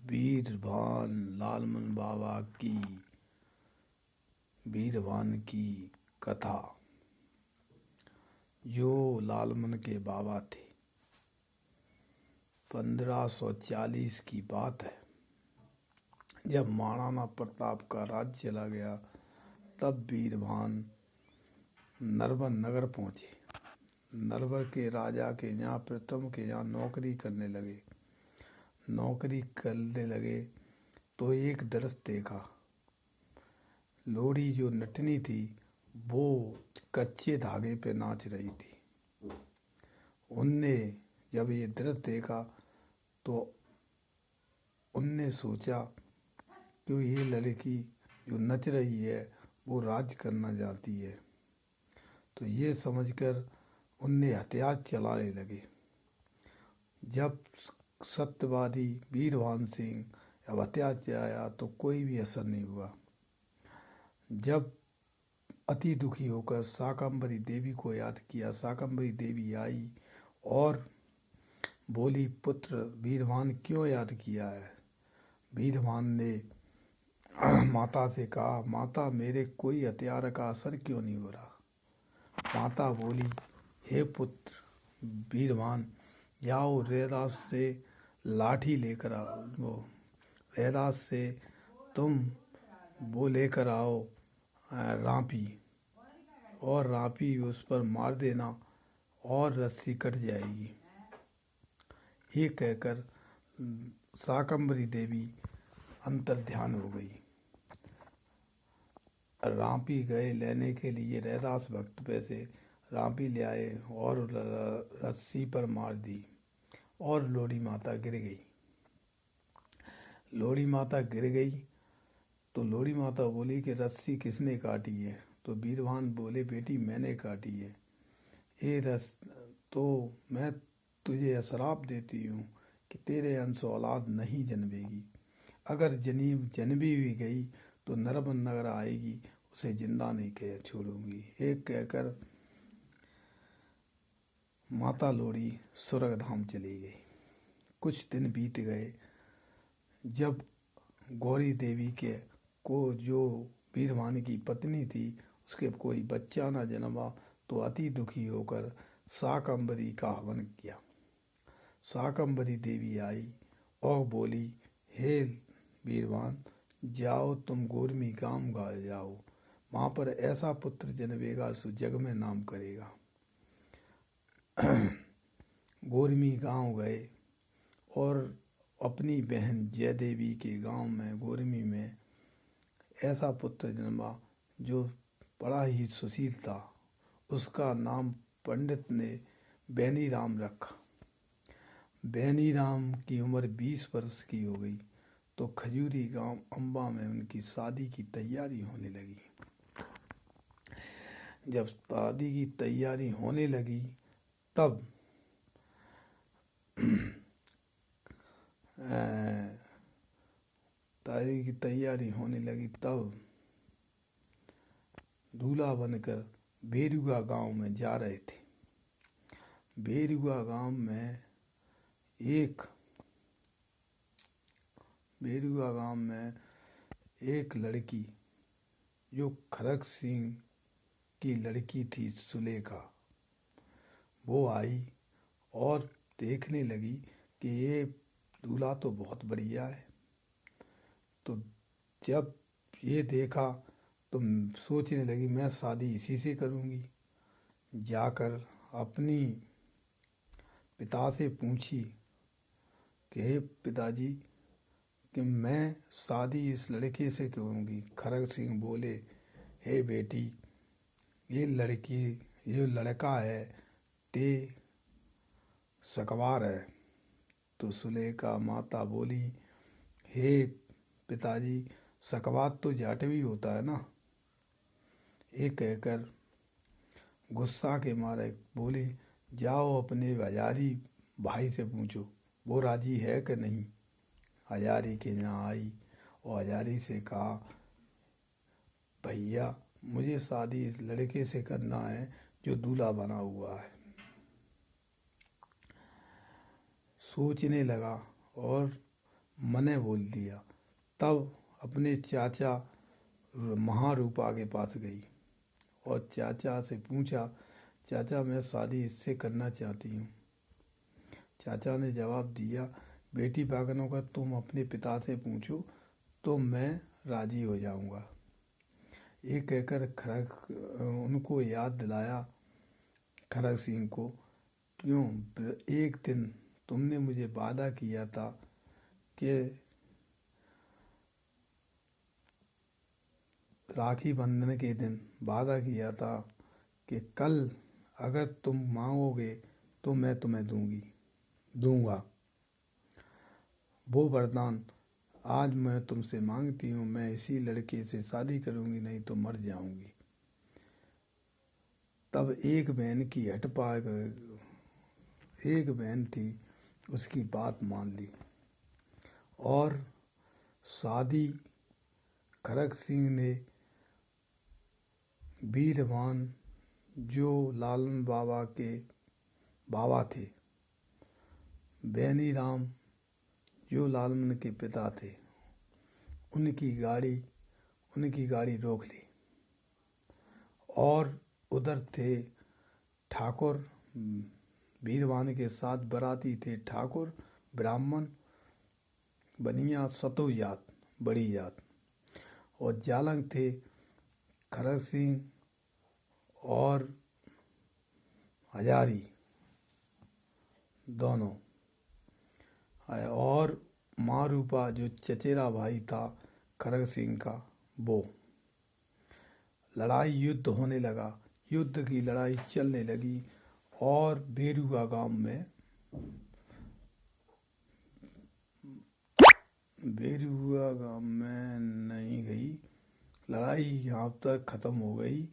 बीरभान लालमन बाबा की बीरभान की कथा। जो लालमन के बाबा थे। 1540 की बात है, जब महाराणा प्रताप का राज्य चला गया, तब बीरभान नरवर नगर पहुंचे। नरवर के राजा के यहाँ प्रथम के यहाँ नौकरी करने लगे। नौकरी करने लगे तो एक दृश्य देखा। लोरी जो नटनी थी वो कच्चे धागे पे नाच रही थी। उनने जब ये दृश्य देखा तो उनने सोचा कि ये लड़की जो नच रही है वो राज करना चाहती है। तो ये समझकर उनने हथियार चलाने लगे। जब सत्यवादी बीरभान सिंह अब हथियार चलाया तो कोई भी असर नहीं हुआ। जब अति दुखी होकर शाकंभरी देवी को याद किया, शाकंभरी देवी आई और बोली, पुत्र बीरभान क्यों याद किया है? बीरभान ने माता से कहा, माता मेरे कोई हथियार का असर क्यों नहीं हो रहा? माता बोली, हे पुत्र बीरभान, जाओ रैदास से लाठी लेकर आओ। रैदास से तुम वो लेकर आओ रापी, और रापी उस पर मार देना और रस्सी कट जाएगी। ये कहकर शाकंभरी देवी अंतर ध्यान हो गई। रापी गए लेने के लिए। रैदास भक्त पैसे रापी ले आए और रस्सी पर मार दी और लोरी माता गिर गई। लोरी माता गिर गई तो लोरी माता बोली कि रस्सी किसने काटी है? तो बीरभान बोले, बेटी मैंने काटी है। तो मैं तुझे श्राप देती हूँ कि तेरे अंश औलाद नहीं जन्मेगी। अगर जन्मी भी गई तो नरवर नगर आएगी, उसे जिंदा नहीं कह छोड़ूंगी। एक कहकर माता लोरी स्वर्ग धाम चली गई। कुछ दिन बीत गए। जब गौरी देवी के को जो बीरभान की पत्नी थी उसके कोई बच्चा न जन्मा तो अति दुखी होकर शाकंभरी का हवन किया। शाकंभरी देवी आई और बोली, हे बीरभान, जाओ तुम गोरमी गांव जाओ, वहाँ पर ऐसा पुत्र जन्मेगा सो जग में नाम करेगा। गोरमी गांव गए और अपनी बहन जय देवी के गांव में गोरमी में ऐसा पुत्र जन्मा जो बड़ा ही सुशील था। उसका नाम पंडित ने बेनीराम रखा। बेनीराम की उम्र 20 वर्ष की हो गई तो खजूरी गांव अम्बा में उनकी शादी की तैयारी होने लगी। जब शादी की तैयारी होने लगी तब दूल्हा बनकर बेरुआ गांव में जा रहे थे। बेरुआ गांव में एक लड़की जो खरक सिंह की लड़की थी, सुलेखा, वो आई और देखने लगी कि ये दूल्हा तो बहुत बढ़िया है। तो जब ये देखा तो सोचने लगी मैं शादी इसी से करूँगी। जाकर अपनी पिता से पूछी कि हे पिताजी, कि मैं शादी इस लड़के से करूँगी। खरक सिंह बोले, हे बेटी, ये लड़का है ते सकवार है। तो सुलेखा माता बोली, हे पिताजी, सकवार तो जाटवी होता है ना। ये कहकर गुस्सा के मारे बोली, जाओ अपने हजारी भाई से पूछो वो राजी है कि नहीं। हजारी के यहाँ आई और हजारी से कहा, भैया मुझे शादी इस लड़के से करना है जो दूल्हा बना हुआ है। सोचने लगा और मैंने बोल दिया। तब अपने चाचा महारूपा के पास गई और चाचा से पूछा, चाचा मैं शादी इससे करना चाहती हूँ। चाचा ने जवाब दिया, बेटी पागनों का तुम अपने पिता से पूछो तो मैं राजी हो जाऊंगा। ये कहकर उनको याद दिलाया खरग सिंह को, क्यों एक दिन तुमने मुझे वादा किया था कि राखी बंधन के दिन वादा किया था कि कल अगर तुम मांगोगे तो मैं तुम्हें दूंगा वो वरदान। आज मैं तुमसे मांगती हूँ, मैं इसी लड़के से शादी करूंगी, नहीं तो मर जाऊंगी। तब एक बहन थी, उसकी बात मान ली और शादी खरग सिंह ने वीरवान जो लालन बाबा के बाबा थे, बेनीराम जो लालन के पिता थे, उनकी गाड़ी रोक ली और उधर थे ठाकुर, वीरवान के साथ बराती थे ठाकुर, ब्राह्मण, बनिया, सतो जात, बड़ी जात, और जालंग थे खरग सिंह और हजारी दोनों, और मारूपा जो चचेरा भाई था खरग सिंह का, वो। लड़ाई युद्ध होने लगा, युद्ध की लड़ाई चलने लगी और बेरुआ गांव में नहीं गई लड़ाई, यहाँ तक खत्म हो गई।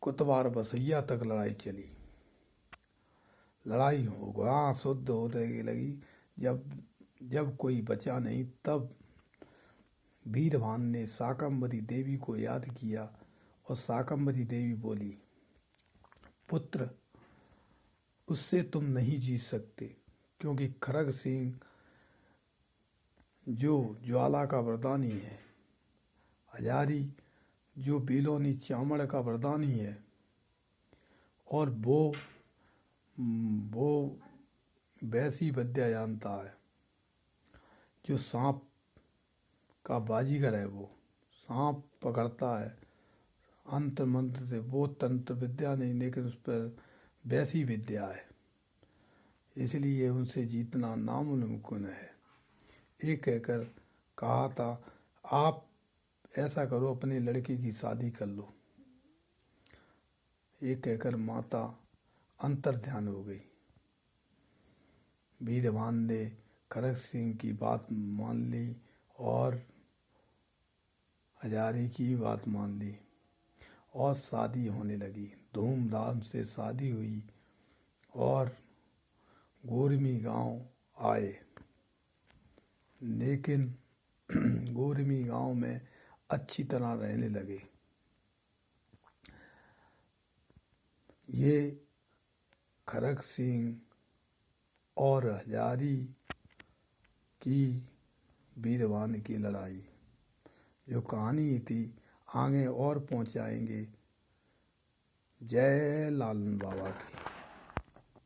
कुतवार बसैया तक लड़ाई चली, लड़ाई हो गया शुद्ध होने लगी। जब कोई बचा नहीं, तब वीरवान ने शाकंभरी देवी को याद किया और शाकंभरी देवी बोली, पुत्र उससे तुम नहीं जीत सकते, क्योंकि खरग सिंह जो ज्वाला का वरदानी है, हजारी जो बेलोनी चामड़ का वरदानी है, और वो वैसी विद्या जानता है, जो सांप का बाजीगर है, वो सांप पकड़ता है अंतर मंत्र से, वो तंत्र विद्या नहीं, लेकिन उस पर वैसी विद्या है, इसलिए उनसे जीतना नामुमकिन है। ये कहकर कहा था, आप ऐसा करो, अपने लड़के की शादी कर लो। ये कहकर माता अंतर ध्यान हो गई। वीरवान ने खरग सिंह की बात मान ली और हजारी की भी बात मान ली और शादी होने लगी। धूमधाम से शादी हुई और गोरमी गांव आए, लेकिन गोरमी गांव में अच्छी तरह रहने लगे। ये खरग सिंह और हजारी की वीरवान की लड़ाई जो कहानी थी, आगे और पहुंचाएंगे। जय लालन बाबा की।